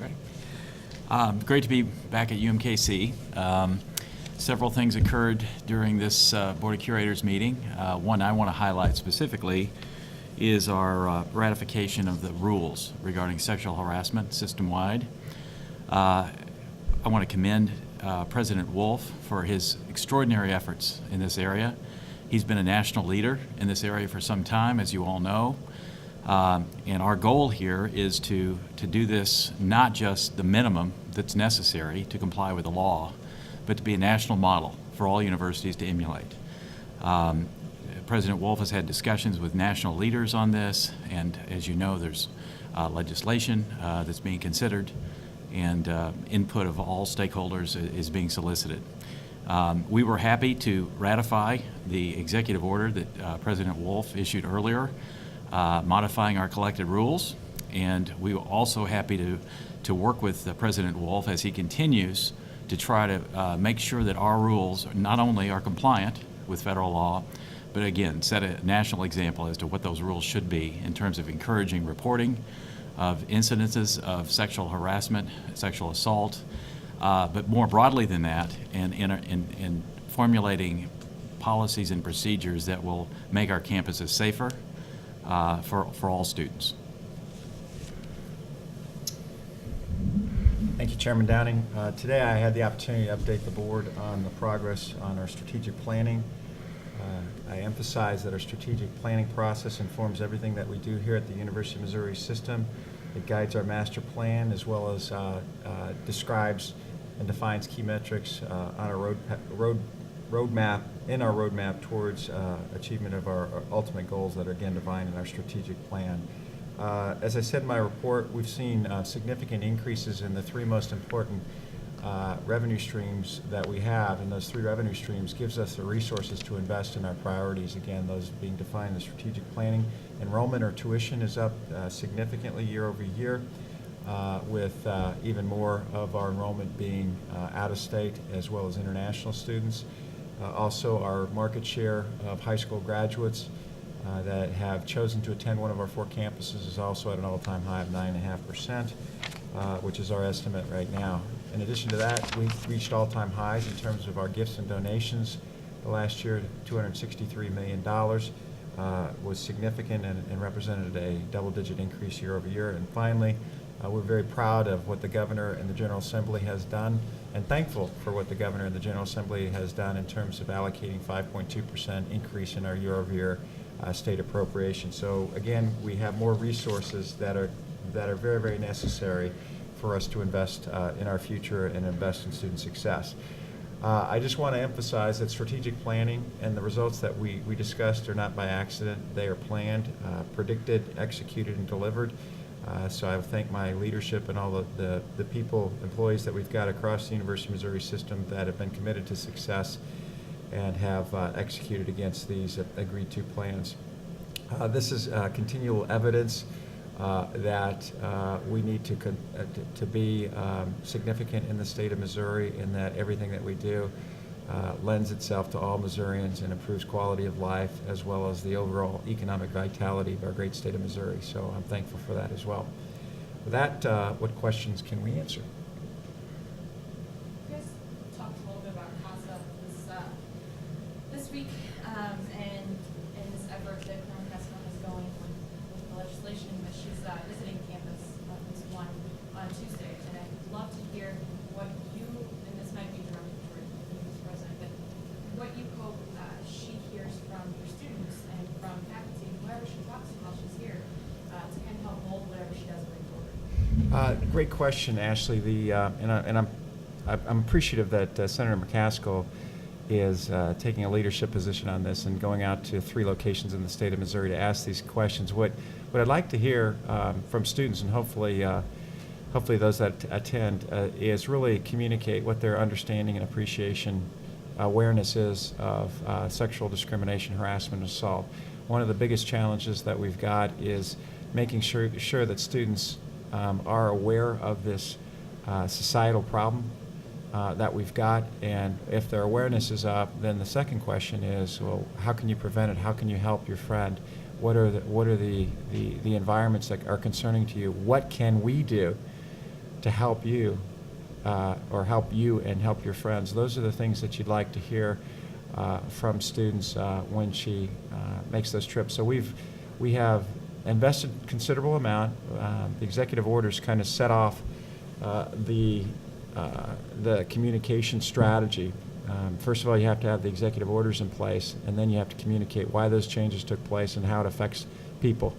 Great. Great to be back at UMKC. Several things occurred during this Board of Curators meeting. One I want to highlight specifically is our ratification of the rules regarding sexual harassment system-wide. I want to commend President Wolf for his extraordinary efforts in this area. He's been a national leader in this area for some time, as you all know. And our goal here is to do this not just the minimum that's necessary to comply with the law, but to be a national model for all universities to emulate. President Wolf has had discussions with national leaders on this, and as you know, there's legislation that's being considered, and input of all stakeholders is being solicited. We were happy to ratify the executive order that President Wolf issued earlier, modifying our collected rules, and we were also happy to work with President Wolf as he continues to try to make sure that our rules not only are compliant with federal law, but again, set a national example as to what those rules should be in terms of encouraging reporting of incidences of sexual harassment, sexual assault, but more broadly than that, in formulating policies and procedures that will make our campuses safer for all students. Thank you, Chairman Downing. Today I had the opportunity to update the board on the progress on our strategic planning. I emphasize that our strategic planning process informs everything that we do here at the University of Missouri system. It guides our master plan as well as describes and defines key metrics on our roadmap towards achievement of our ultimate goals that are again defined in our strategic plan. As I said in my report, we've seen significant increases in the three most important revenue streams that we have, and those three revenue streams gives us the resources to invest in our priorities. Again, those being defined in the strategic planning. Enrollment or tuition is up significantly year over year, with even more of our enrollment being out of state as well as international students. Also, our market share of high school graduates that have chosen to attend one of our 4 campuses is also at an all-time high of 9.5%, which is our estimate right now. In addition to that, we've reached all-time highs in terms of our gifts and donations. Last year, $263 million was significant and represented a double-digit increase year over year. And finally, we're very proud of what the Governor and the General Assembly has done, and thankful for what the Governor and the General Assembly has done in terms of allocating 5.2% increase in our year-over-year state appropriation. So again, we have more resources that are very, very necessary for us to invest in our future and invest in student success. I just want to emphasize that strategic planning and the results that we discussed are not by accident. They are planned, predicted, executed, and delivered. So I thank my leadership and all the people, employees that we've got across the University of Missouri system that have been committed to success and have executed against these agreed to plans. This is continual evidence that we need to be significant in the state of Missouri, and that everything that we do lends itself to all Missourians and improves quality of life as well as the overall economic vitality of our great state of Missouri. So I'm thankful for that as well. With that, what questions can we answer? You guys talked a little bit about CASA this week and this effort that Conf is going with the legislation, but she's visiting campus this one on Tuesday, and I'd love to hear what you, and this might be directed toward the president, but what you hope she hears from your students and from faculty, whoever she talks to while she's here, to kind of help mold whatever she does going forward. Great question, Ashley. I'm appreciative that Senator McCaskill is taking a leadership position on this and going out to 3 locations in the state of Missouri to ask these questions. What I'd like to hear from students, and hopefully those that attend, is really communicate what their understanding and appreciation, awareness is of sexual discrimination, harassment, and assault. One of the biggest challenges that we've got is making sure that students are aware of this societal problem that we've got, and if their awareness is up, then the second question is, well, how can you prevent it? How can you help your friend? What are the environments that are concerning to you? What can we do to help you, or help you and help your friends. Those are the things that you'd like to hear from students when she makes those trips. So we have invested considerable amount. The executive orders kind of set off the communication strategy. First of all, you have to have the executive orders in place, and then you have to communicate why those changes took place and how it affects people.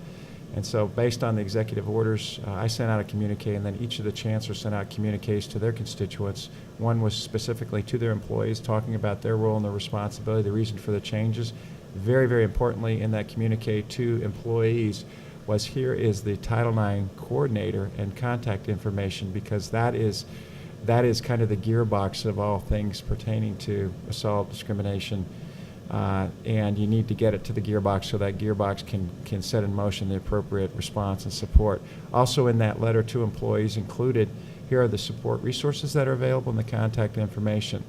And so based on the executive orders, I sent out a communique, and then each of the chancellors sent out communiques to their constituents. One was specifically to their employees, talking about their role and their responsibility, the reason for the changes. Very, very importantly in that communique to employees was, here is the Title IX coordinator and contact information, because that is kind of the gearbox of all things pertaining to assault, discrimination, and you need to get it to the gearbox so that gearbox can set in motion the appropriate response and support. Also in that letter to employees included, here are the support resources that are available and the contact information.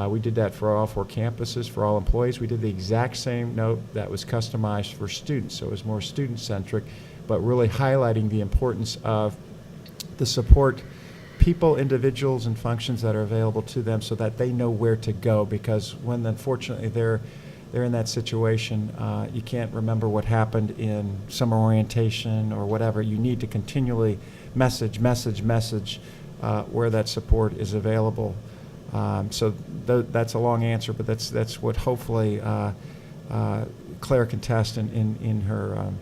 We did that for all 4 campuses, for all employees. We did the exact same note that was customized for students, so it was more student-centric, but really highlighting the importance of the support people, individuals, and functions that are available to them so that they know where to go, because when unfortunately they're in that situation, you can't remember what happened in summer orientation or whatever. You need to continually message where that support is available. So that's a long answer, but that's what hopefully Claire can test in her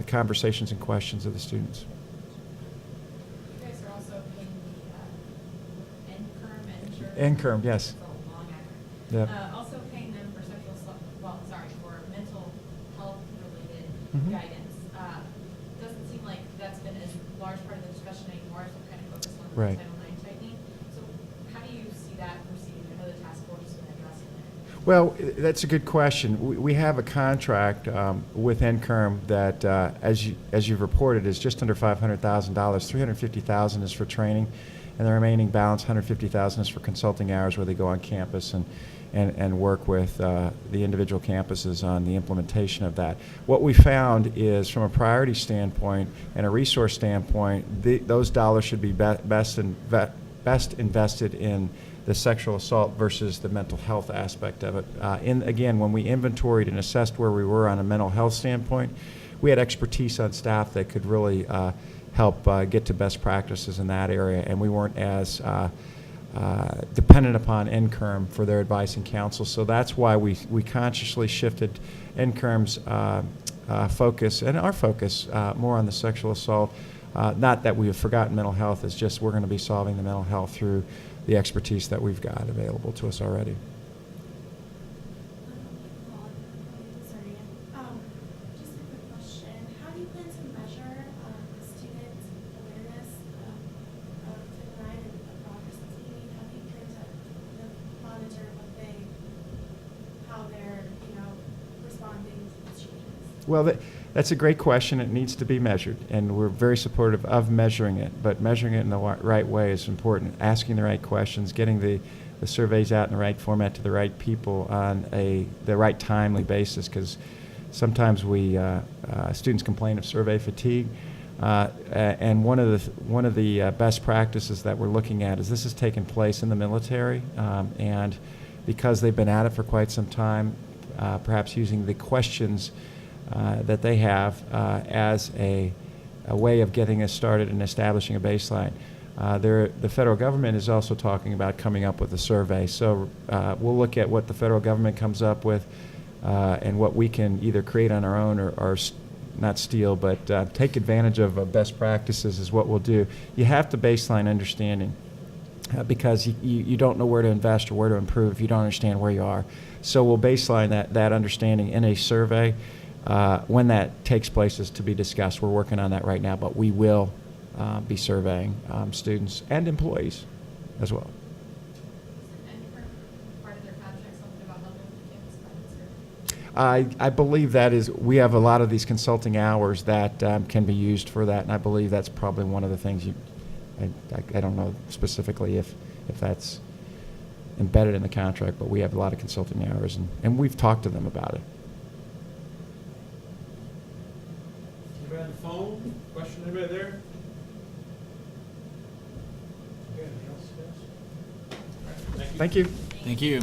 conversations and questions of the students. You guys are also paying the NCURM, yes. It's a long acronym. Yep. Also paying them for sexual assault, for mental health related Mhm. guidance. Doesn't seem like that's been a large part of the discussion anymore, so we're kind of focused on Right. Title IX tightening. So how do you see that proceeding? I know the task force has been addressing it. Well, that's a good question. We have a contract with NCURM that, as you've reported, is just under $500,000. $350,000 is for training, and the remaining balance, $150,000, is for consulting hours where they go on campus and work with the individual campuses on the implementation of that. What we found is, from a priority standpoint and a resource standpoint, those dollars should be best invested in the sexual assault versus the mental health aspect of it. Again, when we inventoried and assessed where we were on a mental health standpoint, we had expertise on staff that could really help get to best practices in that area, and we weren't as dependent upon NCURM for their advice and counsel. So that's why we consciously shifted NCURM's focus and our focus more on the sexual assault. Not that we have forgotten mental health, it's just we're going to be solving the mental health through the expertise that we've got available to us already. Sorry. Just a quick question. How do you plan to measure the students' awareness of Title IX and the progress that's being made? How do you plan to monitor how they're, responding to these changes? Well, that's a great question. It needs to be measured, and we're very supportive of measuring it, but measuring it in the right way is important. Asking the right questions, getting the surveys out in the right format to the right people on the right timely basis, because sometimes students complain of survey fatigue, and one of the best practices that we're looking at is this has taken place in the military, and because they've been at it for quite some time, perhaps using the questions that they have as a way of getting us started and establishing a baseline. The federal government is also talking about coming up with a survey. So we'll look at what the federal government comes up with and what we can either create on our own or not steal, but take advantage of best practices is what we'll do. You have to baseline understanding. Because you don't know where to invest or where to improve if you don't understand where you are. So we'll baseline that understanding in a survey. When that takes place is to be discussed. We're working on that right now, but we will be surveying students and employees as well. Isn't NCURM part of their contract something about helping with the campus budgets? I believe that is, we have a lot of these consulting hours that can be used for that, and I believe that's probably one of the things I don't know specifically if that's embedded in the contract, but we have a lot of consulting hours, and we've talked to them about it. Anybody on the phone? Question, anybody there? Thank you. Thank you.